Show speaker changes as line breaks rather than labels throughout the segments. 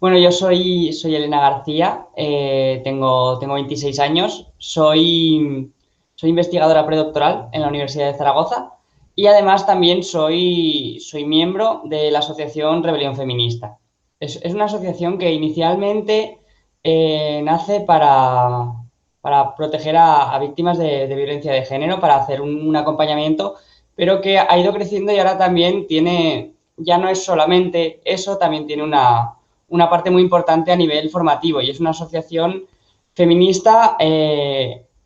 Bueno, soy Elena García, tengo 26 años, soy investigadora predoctoral en la Universidad de Zaragoza y además también soy miembro de la asociación Rebelión Feminista. Es una asociación que inicialmente nace para proteger a víctimas de violencia de género, para hacer un acompañamiento, pero que ha ido creciendo y ahora también ya no es solamente eso, también tiene una parte muy importante a nivel formativo y es una asociación feminista,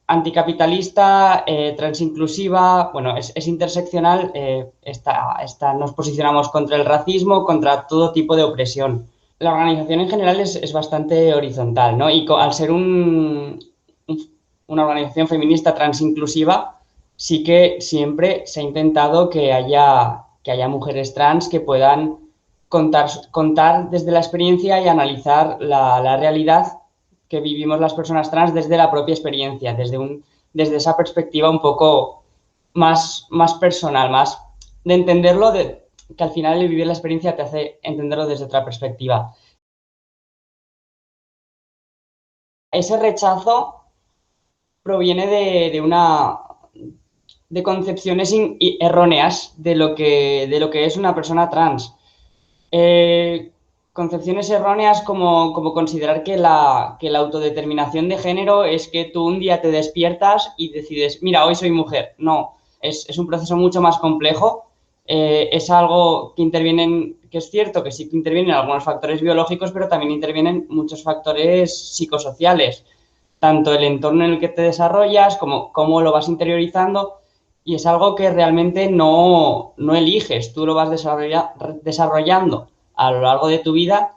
anticapitalista, transinclusiva, bueno, es interseccional, nos posicionamos contra el racismo, contra todo tipo de opresión. La organización en general es bastante horizontal, ¿no? Y al ser una organización feminista transinclusiva, sí que siempre se ha intentado que haya mujeres trans que puedan contar desde la experiencia y analizar la realidad que vivimos las personas trans desde la propia experiencia, desde esa perspectiva un poco más personal, más de entenderlo, que al final el vivir la experiencia te hace entenderlo desde otra perspectiva. Ese rechazo proviene de concepciones erróneas de lo que es una persona trans. Eh, Concepciones erróneas como considerar que la autodeterminación de género es que tú un día te despiertas y decides, mira, hoy soy mujer. No, es un proceso mucho más complejo. Es algo que es cierto que sí que intervienen algunos factores biológicos, pero también intervienen muchos factores psicosociales, tanto el entorno en el que te desarrollas como cómo lo vas interiorizando, y es algo que realmente no eliges, tú lo vas desarrollando a lo largo de tu vida,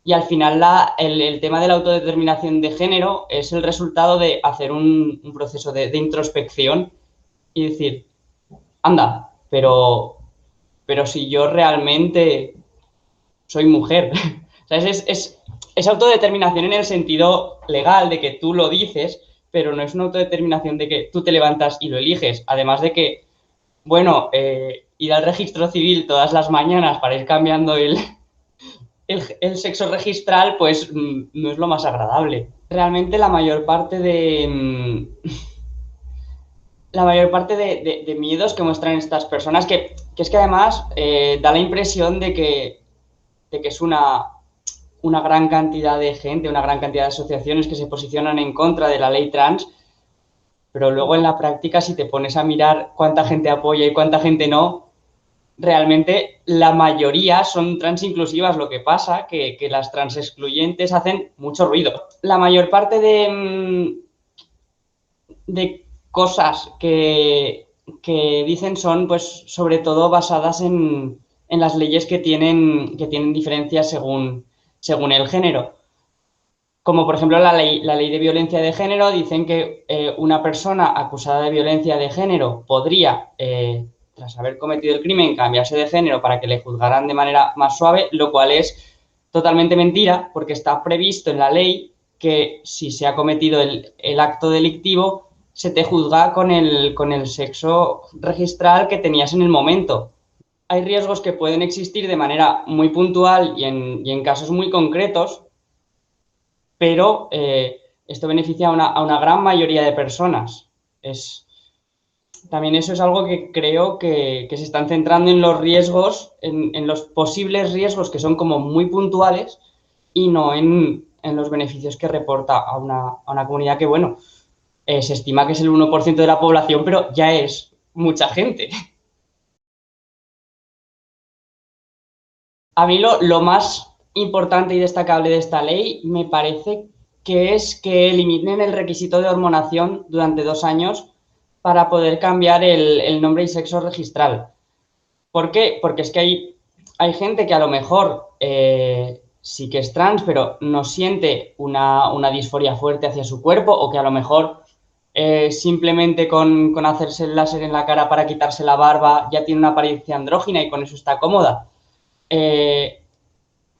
y al final el tema de la autodeterminación de género es el resultado de hacer un proceso de introspección y decir, anda, pero si yo realmente soy mujer. ¿Sabes? Es autodeterminación en el sentido legal de que tú lo dices, pero no es una autodeterminación de que tú te levantas y lo eliges. Además de que, bueno, ir al registro civil todas las mañanas para ir cambiando el sexo registral, pues no es lo más agradable. Realmente la mayor parte de miedos que muestran estas personas, que es que además da la impresión de que es una gran cantidad de gente, una gran cantidad de asociaciones que se posicionan en contra de la ley trans, pero luego en la práctica, si te pones a mirar cuánta gente apoya y cuánta gente no, realmente la mayoría son trans inclusivas. Lo que pasa que las trans excluyentes hacen mucho ruido. La mayor parte de cosas que dicen son, pues, sobre todo basadas en las leyes que tienen diferencias según el género. Como por ejemplo la ley de violencia de género, dicen que una persona acusada de violencia de género podría, tras haber cometido el crimen, cambiarse de género para que le juzgaran de manera más suave, lo cual es totalmente mentira, porque está previsto en la ley que si se ha cometido el acto delictivo, se te juzga con el sexo registral que tenías en el momento. Hay riesgos que pueden existir de manera muy puntual y en casos muy concretos, pero esto beneficia a una gran mayoría de personas. También eso es algo que creo que se están centrando en los riesgos, en los posibles riesgos que son como muy puntuales, y no en los beneficios que reporta a una comunidad que, bueno, se estima que es el 1% de la población, pero ya es mucha gente. A mí lo más importante y destacable de esta ley me parece que es que eliminen el requisito de hormonación durante 2 años para poder cambiar el nombre y sexo registral. ¿Por qué? Porque es que hay gente que a lo mejor sí que es trans, pero no siente una disforia fuerte hacia su cuerpo, o que a lo mejor simplemente con hacerse el láser en la cara para quitarse la barba ya tiene una apariencia andrógina y con eso está cómoda. eh,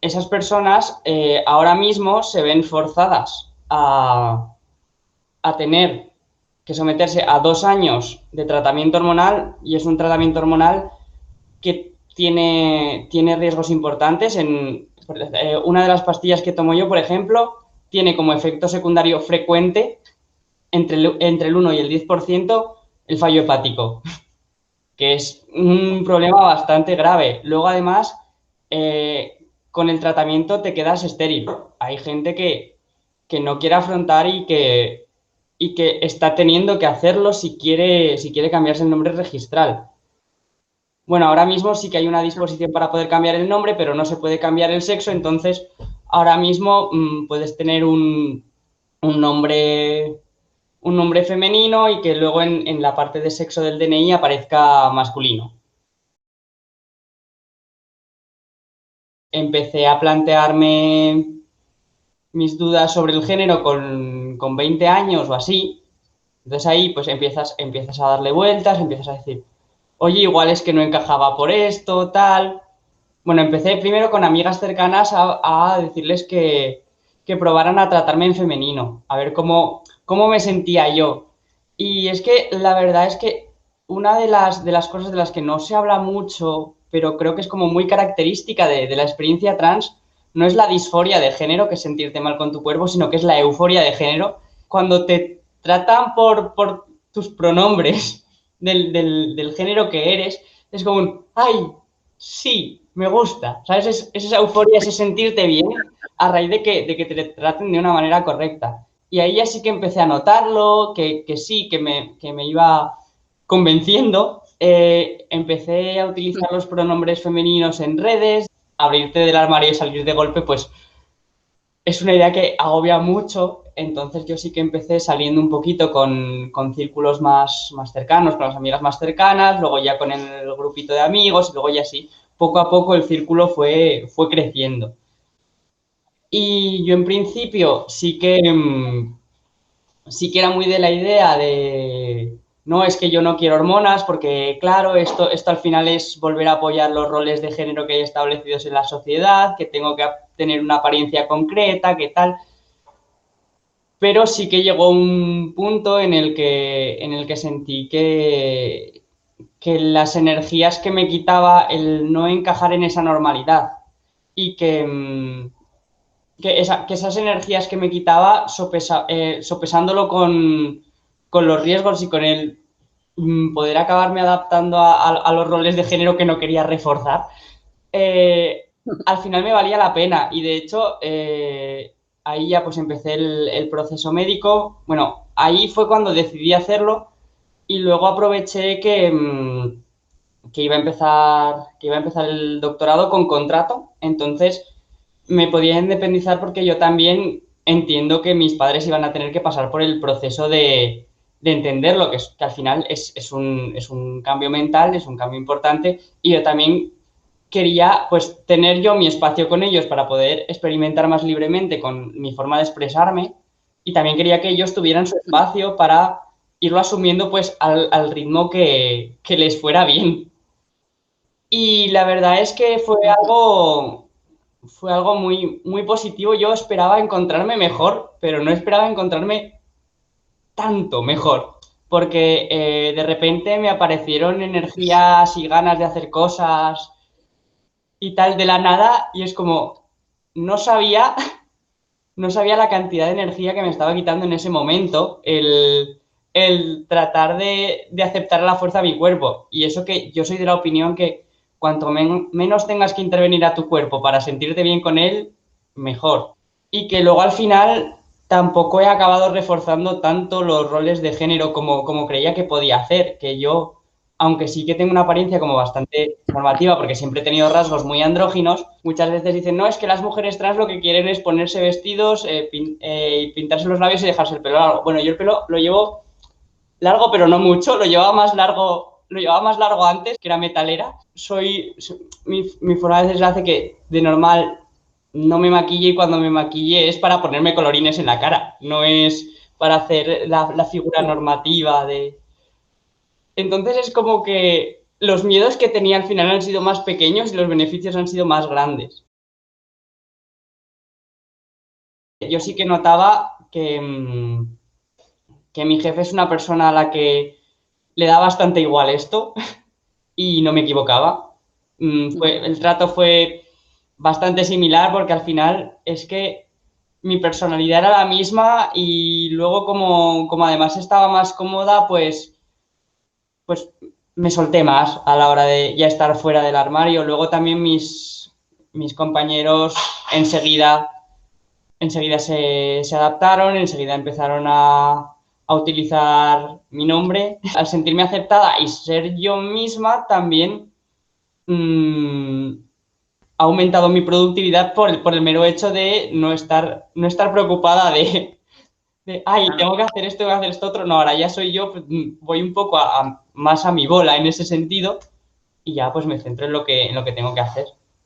Esas personas ahora mismo se ven forzadas a tener que someterse a 2 años de tratamiento hormonal, y es un tratamiento hormonal que tiene riesgos importantes. Una de las pastillas que tomo yo, por ejemplo, tiene como efecto secundario frecuente entre el 1 y el 10% el fallo hepático, que es un problema bastante grave. Luego, además, con el tratamiento te quedas estéril. Hay gente que no quiere afrontar y que está teniendo que hacerlo si quiere cambiarse el nombre registral. Bueno, ahora mismo sí que hay una disposición para poder cambiar el nombre, pero no se puede cambiar el sexo, entonces ahora mismo puedes tener un nombre, un nombre femenino y que luego en la parte de sexo del DNI aparezca masculino. Empecé a plantearme mis dudas sobre el género con 20 años o así. Entonces ahí pues empiezas a darle vueltas, empiezas a decir, oye, igual es que no encajaba por esto, tal. Bueno, empecé primero con amigas cercanas a decirles que probaran a tratarme en femenino, a ver cómo me sentía yo. Y es que la verdad es que una de las cosas de las que no se habla mucho, pero creo que es como muy característica de la experiencia trans, no es la disforia de género, que es sentirte mal con tu cuerpo, sino que es la euforia de género. Cuando te tratan por tus pronombres del género que eres, es como un, ay, sí, me gusta, ¿sabes? Es esa euforia, ese sentirte bien a raíz de que te traten de una manera correcta. Y ahí ya sí que empecé a notarlo, que sí, que me iba convenciendo. Empecé a utilizar los pronombres femeninos en redes, abrirte del armario y salir de golpe, pues es una idea que agobia mucho. Entonces yo sí que empecé saliendo un poquito con círculos más cercanos, con las amigas más cercanas, luego ya con el grupito de amigos y luego ya sí, poco a poco el círculo fue creciendo. Y yo en principio sí que era muy de la idea de, no, es que yo no quiero hormonas porque, claro, esto al final es volver a apoyar los roles de género que hay establecidos en la sociedad, que tengo que tener una apariencia concreta, que tal. Pero sí que llegó un punto en el que sentí que las energías que me quitaba el no encajar en esa normalidad y que esas energías que me quitaba, sopesándolo con los riesgos y con el poder acabarme adaptando a los roles de género que no quería reforzar, al final me valía la pena. Y de hecho, ahí ya pues empecé el proceso médico. Bueno, ahí fue cuando decidí hacerlo y luego aproveché que iba a empezar el doctorado con contrato. Entonces me podía independizar porque yo también entiendo que mis padres iban a tener que pasar por el proceso de entender lo que al final es un cambio mental, es un cambio importante, y yo también quería pues tener yo mi espacio con ellos para poder experimentar más libremente con mi forma de expresarme, y también quería que ellos tuvieran su espacio para irlo asumiendo pues al ritmo que les fuera bien. Y la verdad es que fue algo muy, muy positivo. Yo esperaba encontrarme mejor, pero no esperaba encontrarme tanto mejor, porque de repente me aparecieron energías y ganas de hacer cosas y tal de la nada, y es como, no sabía, no sabía la cantidad de energía que me estaba quitando en ese momento el tratar de aceptar a la fuerza a mi cuerpo. Y eso que yo soy de la opinión que cuanto menos tengas que intervenir a tu cuerpo para sentirte bien con él, mejor. Y que luego al final tampoco he acabado reforzando tanto los roles de género como creía que podía hacer, que yo, aunque sí que tengo una apariencia como bastante normativa, porque siempre he tenido rasgos muy andróginos, muchas veces dicen, no, es que las mujeres trans lo que quieren es ponerse vestidos, pintarse los labios y dejarse el pelo largo. Bueno, yo el pelo lo llevo largo, pero no mucho, lo llevaba más largo antes, que era metalera. Mi forma de ser hace que de normal no me maquille, y cuando me maquille es para ponerme colorines en la cara, no es para hacer la figura normativa de... Entonces es como que los miedos que tenía al final han sido más pequeños y los beneficios han sido más grandes. Yo sí que notaba que mi jefe es una persona a la que le da bastante igual esto y no me equivocaba. El trato fue bastante similar porque al final es que mi personalidad era la misma y luego como además estaba más cómoda, pues me solté más a la hora de ya estar fuera del armario. Luego también mis compañeros enseguida, enseguida se adaptaron, enseguida empezaron a utilizar mi nombre. Al sentirme aceptada y ser yo misma, también ha aumentado mi productividad por el mero hecho de no estar preocupada ay, tengo que hacer esto, tengo que hacer esto otro. No, ahora ya soy yo, pues, voy un poco más a mi bola en ese sentido y ya pues me centro en lo que tengo que hacer.